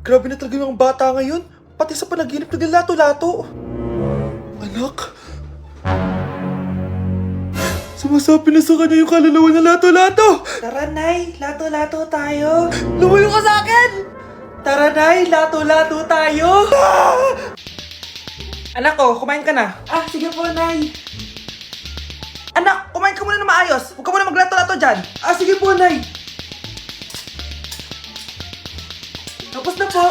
Grabe na talaga yung bata ngayon. Pati sa panaginip naglalato-lato. Anak. Sumasabi na sa kanya yung kaluluwa na lato-lato. Tara, Nay. Lato-lato tayo. Lumayo ka sa akin! Tara, Nay. Lato-lato tayo. Anak ko, kumain ka na. Sige po, Nay. Anak, kumain ka muna na maayos. Huwag ka muna maglato-lato dyan. Sige po, Nay. Tapos na po.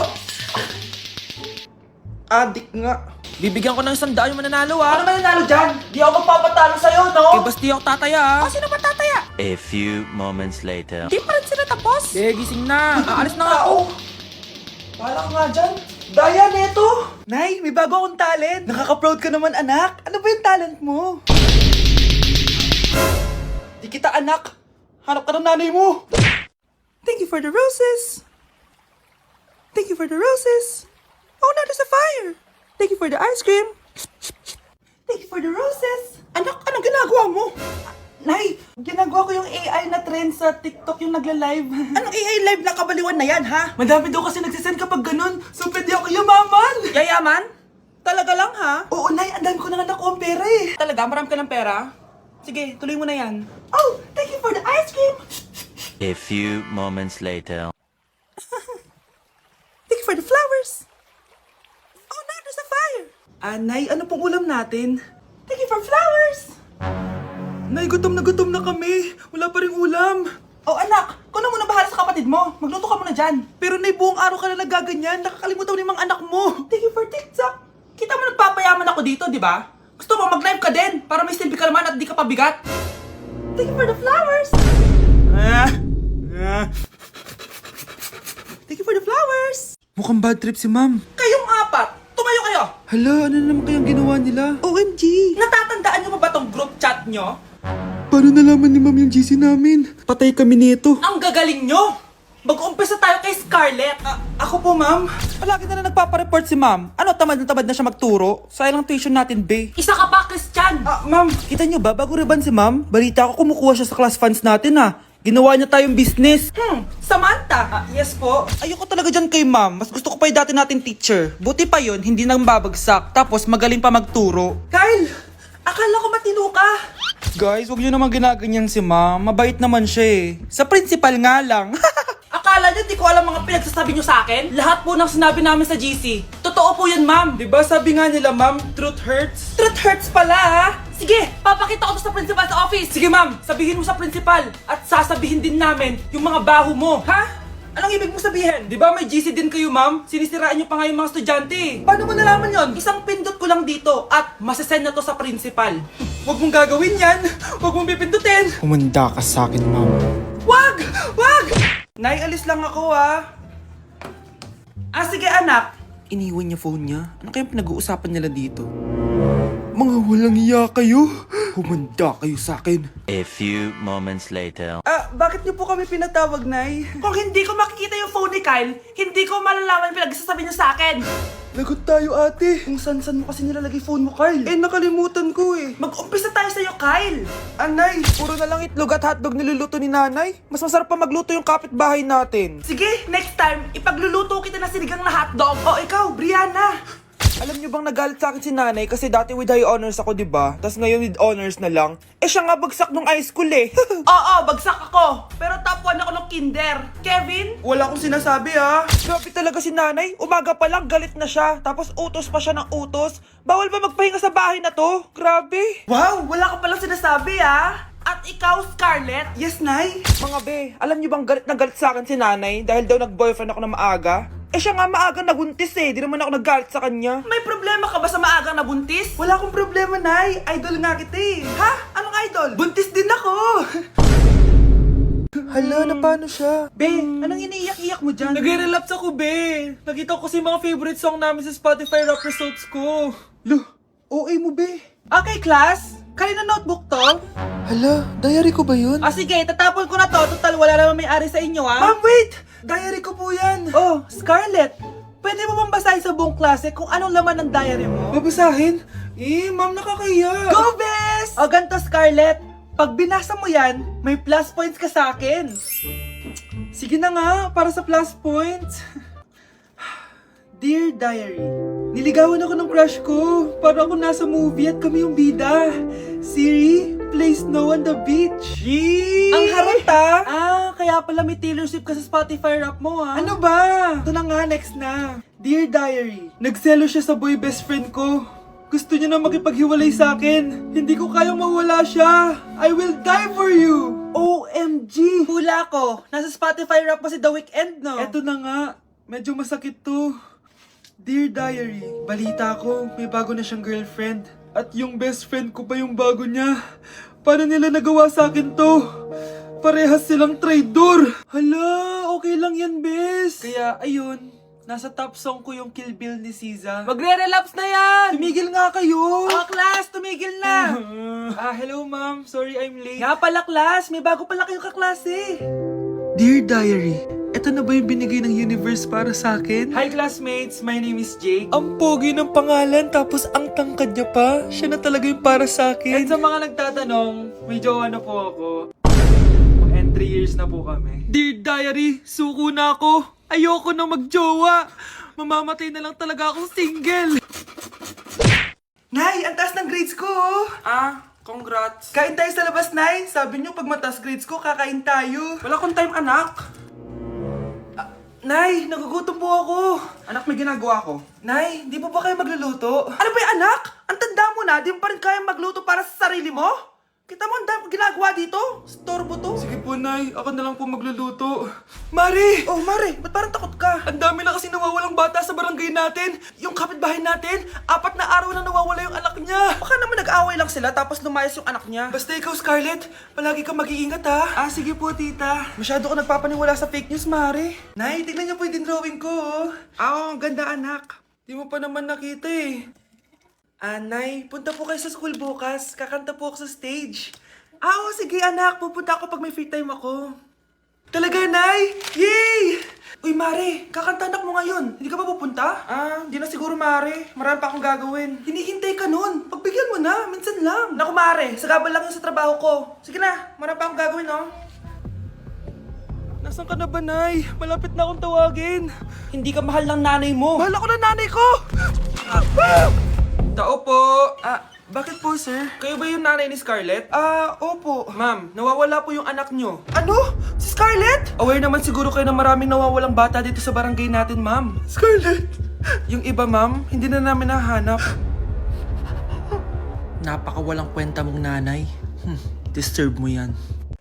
Adik nga. Bibigyan ko ng 100 yung mananalo Ano mananalo dyan? Di ako magpapatalo sa'yo, no? basti ako tataya Sino ba tataya? A few moments later. Di pa rin sila tapos. gising na. Aalis na nga ako. Wala ka nga dyan. Daya, neto. Nay, may bago akong talent. Nakaka-proud ka naman, anak. Ano ba yung talent mo? Di kita, anak. Hanap ka ng nanay mo. Thank you for the roses. Thank you for the roses. Oh, now there's a fire. Thank you for the ice cream. Thank you for the roses. Anak, anong ginagawa mo? Nay, ginagawa ko yung AI na trend sa TikTok yung nagla-live. Anong AI live na kabaliwan na yan, ha? Madami daw kasi nagsisend kapag ganun, so pwede ako yumaman. Yayaman? Talaga lang ha? Oo, Nay, ang dami ko na nga nakuha pera eh. Talaga? Marami ka ng pera? Sige, tuloy mo na yan. Oh, thank you for the ice cream. A few moments later. Thank you for the flowers. Oh, now there's a fire. Nay, ano pong ulam natin? Thank you for flowers. Nay, gutom na kami. Wala pa ring ulam. Oh, anak, kung na muna bahala sa kapatid mo. Magluto ka muna dyan. Pero Nay, buong araw ka na nagaganyan. Nakakalimutan mo yung mga anak mo. Thank you for TikTok. Kita mo nagpapayaman ako dito, di ba? Gusto mo mag-live ka din para may silbi ka naman at di ka pabigat? Thank you for the flowers. Thank you for the flowers. Mukhang bad trip si ma'am. Kayong apat, tumayo kayo! Hala, ano naman kayang ginawa nila? OMG! Natatandaan nyo ba tong group chat nyo? Paano nalaman ni ma'am yung GC namin? Patay kami nito. Ang gagaling nyo! Mag-umpisa tayo kay Scarlett. Ako po, ma'am. Palagi na nagpapareport si ma'am. Ano, tamad na siya magturo? Sayang tuition natin, be. Isa ka pa, Christian! Ma'am, kita niyo ba, bago riban si ma'am, balita ko kumukuha siya sa class funds natin, ha. Ginawa niya tayong business. Samantha! Yes po. Ayoko talaga dyan kay ma'am. Mas gusto ko pa yung dati natin teacher. Buti pa yun, hindi nang babagsak. Tapos magaling pa magturo. Kyle! Akala ko matino ka! Guys, huwag niyo naman ginaganyan si ma'am. Mabait naman siya eh. Sa principal nga lang. Akala niyo di ko alam mga pinagsasabi niyo sa akin? Lahat po ng sinabi namin sa GC. Totoo po yan, ma'am. Diba sabi nga nila, ma'am, truth hurts? Truth hurts pala, ha? Sige, papakita ko to sa principal sa office. Sige, ma'am. Sabihin mo sa principal. At sasabihin din namin yung mga baho mo. Ha? Anong ibig mo sabihin? Di ba may GC din kayo, ma'am? Sinisiraan niyo pa nga yung mga estudyante. Paano mo nalaman yon? Isang pindot ko lang dito at masasend na to sa principal. Huwag mong gagawin yan. Huwag mong pipindutin. Humanda ka sa akin, ma'am. Wag! Wag! Nay, alis lang ako, ha. Sige, anak. Iniwan niya phone niya. Ano kayang pinag-uusapan nila dito? Mga walang iya kayo. Humanda kayo sa akin. A few moments later. Bakit niyo po kami pinatawag, Nay? Kung hindi ko makikita yung phone ni Kyle, hindi ko malalaman yung pinagsasabi niya sa akin. Lagot tayo, ate. Kung san-san mo kasi nilalagay phone mo, Kyle. Nakalimutan ko eh. Mag-umpisa tayo sa'yo, Kyle. Anay, puro na lang itlog at hotdog niluluto ni nanay. Mas masarap pa magluto yung kapitbahay natin. Sige, next time, ipagluluto kita na sinigang na hotdog. O ikaw, Brianna. Alam niyo bang nagalit sa akin si nanay kasi dati with high honors ako, diba? Tapos ngayon with honors na lang. Siya nga bagsak nung high school eh. Oo, bagsak ako. Pero top 1 ako ng kinder. Kevin? Wala akong sinasabi ha. Grabe talaga si nanay. Umaga pa lang galit na siya. Tapos utos pa siya ng utos. Bawal ba magpahinga sa bahay na to? Grabe. Wow, wala ka palang sinasabi ah. At ikaw, Scarlett? Yes, Nay. Mga be, alam niyo bang galit na galit sa akin si nanay dahil daw nag-boyfriend ako na maaga? Siya nga maaga nabuntis eh. Di naman ako nagalit sa kanya. May problema ka ba sa maagang nabuntis? Wala akong problema, Nay. Idol nga kita eh. Ha? Anong idol? Buntis din ako. Hala, na paano siya? Be, anong iniiyak-iyak mo dyan? Nagre-relapse ako, be. Nakita ko kasi mga favorite song namin sa Spotify rap results ko. Lo, OA mo, be. Okay, class. Kanina notebook to? Hala, diary ko ba yun? Sige, tatapon ko na to. Total, wala naman may-ari sa inyo, ha? Ma'am, wait! Diary ko po yan. Oh, Scarlett. Pwede mo bang basahin sa buong klase kung anong laman ng diary mo? Babasahin? Ma'am, nakakahiya. Go, Bes! O, ganito, Scarlett. Pag binasa mo yan, may plus points ka sa akin. Sige na nga, para sa plus points. Dear Diary, niligawan ako ng crush ko. Para ako nasa movie at kami yung bida. Siri, play Snow on the Beach. Yee! Ang harot kaya pala may Taylor Swift ka sa Spotify rap mo Ano ba? Ito na nga, next na. Dear Diary, nagselo siya sa boy best friend ko. Gusto niya na makipaghiwalay sa akin. Hindi ko kayang mawala siya. I will die for you. OMG! Hula ko, nasa Spotify rap mo si The Weeknd, no? Eto na nga, medyo masakit to. Dear Diary, balita ko, may bago na siyang girlfriend. At yung best friend ko pa yung bago niya. Paano nila nagawa sa akin to? Parehas silang traitor. Hala, okay lang yan, bes. Kaya, ayun, nasa top song ko yung Kill Bill ni SZA. Magre-relapse na yan! Tumigil nga kayo! Class, tumigil na! Hello ma'am, sorry I'm late. Nga pala, class, may bago pala kayong kaklase. Dear Diary, eto na ba yung binigay ng universe para sa akin? Hi classmates, my name is Jake. Ang pogi ng pangalan, tapos ang tangkad niya pa. Siya na talaga yung para sa And akin. sa mga nagtatanong, may jowa na po ako. And 3 years na po kami. Dear Diary, suko na ako. Ayoko na magjowa. Mamamatay na lang talaga akong single. Nay, ang taas ng grades ko. Congrats. Kain tayo sa labas, Nay. Sabi niyo pag mataas grades ko, kakain tayo. Wala akong time, anak. Nay, nagugutom po ako. Anak, may ginagawa ko. Nay, di po ba kayo magluluto? Ano ba yung anak? Ang tanda mo na, di mo pa rin kaya magluto para sa sarili mo? Kita mo ang dami ginagawa dito? Storbo to. Sige po, Nay. Ako na lang po magluluto. Mari! Oh, Mare, ba't parang takot ka? Ang dami na kasi nawawalang bata sa barangay natin. Yung kapitbahay natin, 4 na araw na nawawala yung anak niya. Baka naman nag-away lang sila tapos lumayas yung anak niya. Basta ikaw, Scarlett, palagi kang mag-iingat ha. Sige po, tita. Masyado ka nagpapaniwala sa fake news, Mari. Nay, tignan niyo po yung drawing ko. Ang ganda, anak. Di mo pa naman nakita eh. Nay, punta po kayo sa school bukas. Kakanta po ako sa stage. Sige, anak. Pupunta ako pag may free time ako. Talaga, Nay? Yay! Uy, Mare, kakanta anak mo ngayon. Hindi ka ba pupunta? Hindi na siguro, Mari. Marami pa akong gagawin. Hinihintay ka nun. Pagbigyan mo na, minsan lang. Naku, Mare, sagabal lang yun sa trabaho ko. Sige na, marami pa akong gagawin, no? Nasaan ka na ba, Nay? Malapit na akong tawagin. Hindi ka mahal ng nanay mo. Mahal ako ng nanay ko! Tao po. Bakit po, sir? Kayo ba yung nanay ni Scarlett? Opo. Ma'am, nawawala po yung anak nyo. Ano? Si Scarlett? Aware naman siguro kayo na maraming nawawalang bata dito sa barangay natin, ma'am. Scarlett! Yung iba, ma'am, hindi na namin nahanap. Napakawalang kwenta mong nanay. Disturb mo yan.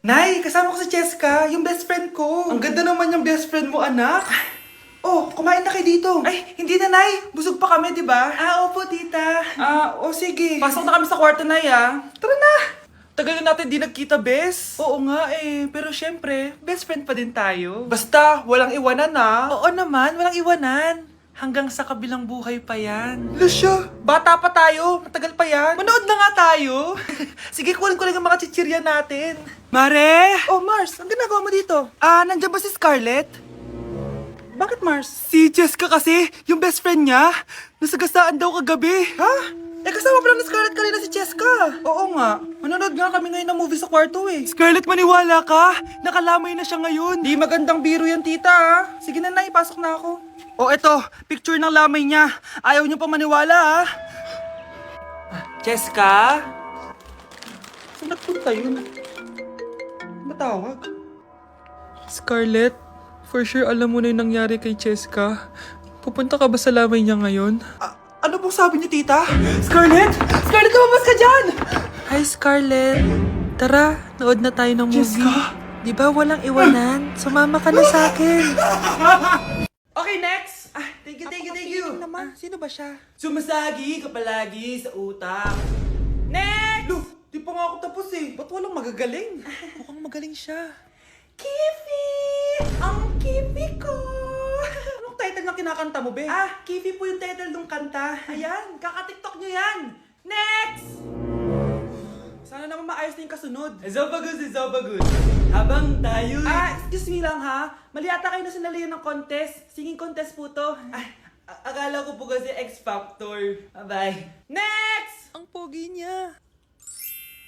Nay, kasama ko si Cheska, yung best friend ko. Ang ganda naman yung best friend mo, anak. Oh, kumain na kayo dito. Ay, hindi na, Nay. Busog pa kami, di ba? Opo, tita. Sige. Pasok na kami sa kwarto na, Tara na! Tagal na natin di nagkita, bes. Oo nga eh, pero syempre, best friend pa din tayo. Basta, walang iwanan na. Oo naman, walang iwanan. Hanggang sa kabilang buhay pa yan. Lusya, Bata pa tayo, matagal pa yan. manood na nga tayo. Sige, kunin ko lang ang mga chichirya natin. Mare! Oh, Mars, ang ginagawa mo dito? Nandiyan ba si Scarlett? Bakit, Mars? Si Cheska kasi, yung best friend niya, nasagasaan daw kagabi. Ha? Kasama pa lang ni Scarlett kanina si Cheska. Oo nga, manonood nga kami ngayon ng movie sa kwarto eh. Scarlett, maniwala ka? Nakalamay na siya ngayon. Di magandang biro yan, tita. Sige na, Nay, pasok na ako. Oh, eto, picture ng lamay niya. Ayaw niyo pa maniwala, ha? Cheska? Saan nagpunta yun? Matawag? Scarlett, for sure alam mo na yung nangyari kay Cheska. Pupunta ka ba sa lamay niya ngayon? Ano pong sabi niyo, tita? Scarlett! Scarlett, lumabas ka dyan! Hi, Scarlett. Tara, nood na tayo ng movie. Cheska? Di ba walang iwanan? Sumama ka na sa akin. Okay, next! Thank you. Naman, Sino ba siya? sumasagi ka palagi sa utak. Next! Di pa nga ako tapos eh. Ba't walang magagaling? Mukhang magaling siya. Kifi! Ang Kifi ko! Anong title ng kinakanta mo, be? Kifi po yung title ng kanta. Ayan, kaka-tiktok nyo yan! Next! Sana naman maayos na yung kasunod. Zobagood. Habang tayo... excuse me lang ha. Mali ata kayo na sinalihan ng contest. Singing contest po to. Akala ko po kasi X Factor. Bye. Next! Ang pogi niya.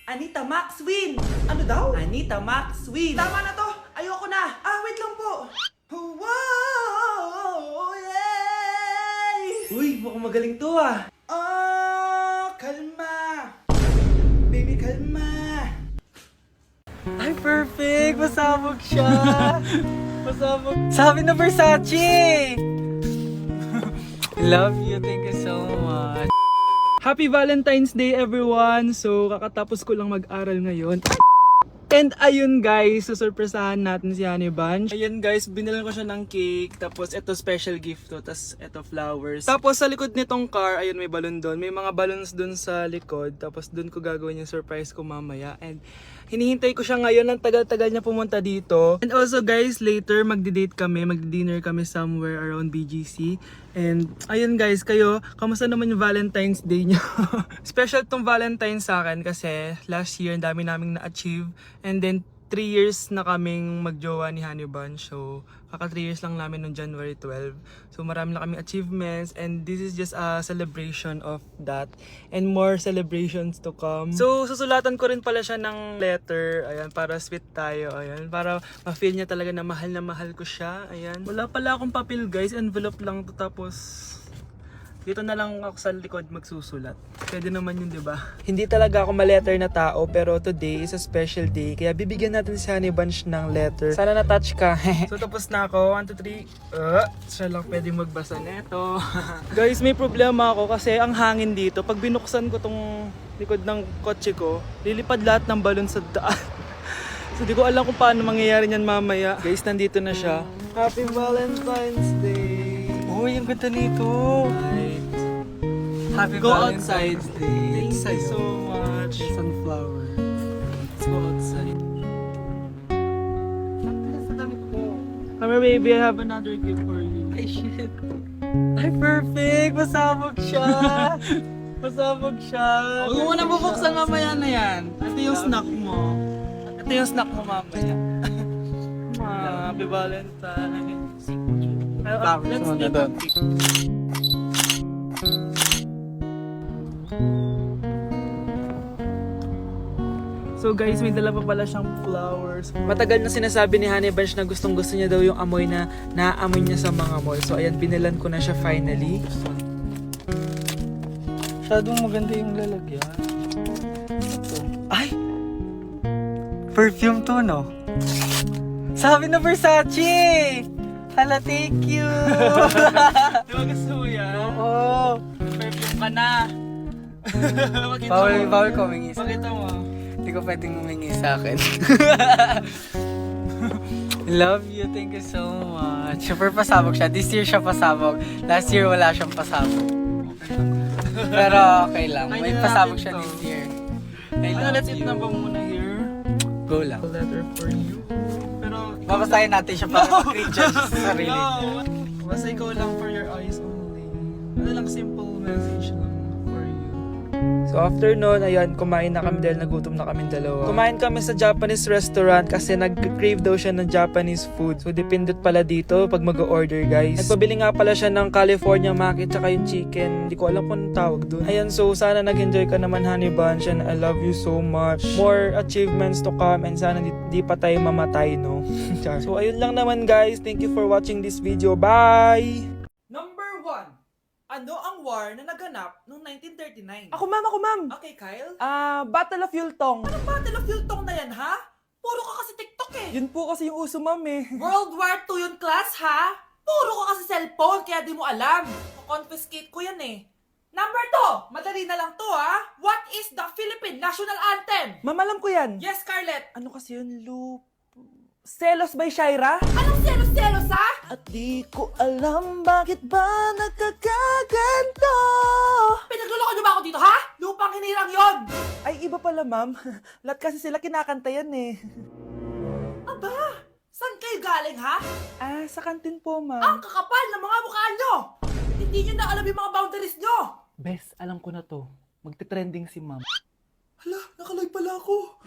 Anita Max win! Ano daw? Anita Max win! Tama na to! Ayoko na! Wait lang po! Wow! Yeah! ko magaling to ah. Oh, kalma. Baby, kalma. Ay, perfect! Pasabog siya! Pasabog. Sabi na Versace! Love you. Thank you so much. Happy Valentine's Day, everyone! So, kakatapos ko lang mag-aral ngayon. And ayun guys, susurpresahan natin si Honey Bunch. Ayun guys, binilan ko siya ng cake. Tapos ito special gift to. Tapos ito flowers. Tapos sa likod nitong car, ayun may balon doon. May mga balloons doon sa likod. Tapos doon ko gagawin yung surprise ko mamaya. And hinihintay ko siya ngayon. Ang tagal-tagal niya pumunta dito. And also guys, later magdi-date kami. Magdi-dinner kami somewhere around BGC. And ayun guys, kayo, kamusta naman yung Valentine's Day niyo? Special tong Valentine's sa akin kasi last year, ang dami naming na-achieve. And then 3 years na kaming magjowa ni Honey Bunch. So, kaka 3 years lang namin noong January 12. So, marami na kaming achievements. And this is just a celebration of that. And more celebrations to come. So, susulatan ko rin pala siya ng letter. Ayan, para sweet tayo. Ayan, para ma-feel niya talaga na mahal ko siya. Ayan. Wala pala akong papel guys. Envelope lang to. Tapos, dito na lang ako sa likod magsusulat. Pwede naman yun, di ba? Hindi talaga ako ma-letter na tao, pero today is a special day. Kaya bibigyan natin si Honey Bunch ng letter. Sana na-touch ka. So tapos na ako. 1, 2, 3. Siya lang pwedeng magbasa neto. Guys, may problema ako kasi ang hangin dito. Pag binuksan ko tong likod ng kotse ko, lilipad lahat ng balon sa daan. So di ko alam kung paano mangyayari niyan mamaya. Guys, nandito na siya. Happy Valentine's Day! Uy, ang ganda nito! Happy go Valentine's Day! Thank you so much! Sunflower. Let's go outside. Come here baby, I have another gift for you. Ay shit! Ay perfect! Pasabog siya! Pasabog siya! Huwag mo na bubuksan mamaya na yan. Ito yung snack mo. Ito yung snack mo mamaya. Happy Valentine's! Let's take a pic. So guys, may dala pa pala siyang flowers. Matagal na sinasabi ni Honey Bunch na gustong gusto niya daw yung amoy na naaamoy niya sa mga mall. So ayan, binilan ko na siya finally. Masyadong maganda yung lalagyan. Ito. Ay! Perfume to, no? Sabi na Versace! Hala, thank you! Di ba gusto mo yan? Oo! Perfume ka na! Bawal ko humingi sa akin. Pakita mo. Hindi ko pwedeng humingi sa akin. Love you, thank you so much. Super pasabog siya. This year siya pasabog. Last year wala siyang pasabog. Pero okay lang. May pasabog siya this year. Let's eat na ba muna here? Go lang. A letter for you. Pero babasahin natin siya para mag-cringe sa sarili. No! Basta ikaw lang for your eyes only. Ano lang, simple message lang for you. So after nun, ayan, kumain na kami dahil nagutom na kami dalawa. Kumain kami sa Japanese restaurant kasi nag-crave daw siya ng Japanese food. So dependent pala dito pag mag-order guys. Nagpabili nga pala siya ng California Maki tsaka yung chicken. Hindi ko alam kung anong tawag dun. Ayan, so sana nag-enjoy ka naman Honey Bunch and I love you so much. More achievements to come and sana di pa tayo mamatay, no? So ayun lang naman guys. Thank you for watching this video. Bye! Number 1. Ano ang war na naganap noong 1939? Ako ma'am. Okay, Kyle? Battle of Yultong. Anong Battle of Yultong na yan, ha? Puro ka kasi TikTok eh. Yun po kasi yung uso ma'am eh. World War II yun, class, ha? Puro ka kasi cellphone, kaya di mo alam. Confiscate ko yan eh. Number 2, madali na lang to, ha? What is the Philippine National Anthem? Ma'am, alam ko yan. Yes, Scarlett. Ano kasi yun, Selos by Shaira? Anong selos-selos, ha? At di ko alam bakit ba nagkakaganto. Pinagluloko niyo ba ako dito, ha? Lupang hinirang yon. Ay, iba pala ma'am. Lahat kasi sila kinakanta yan eh. Aba, saan kayo galing, ha? Sa kantin po ma'am. Ang kakapal ng mga mukha nyo. Hindi nyo na alam yung mga boundaries nyo. Bes, alam ko na to. Magte-trending si ma'am. Hala, nakalive pala ako.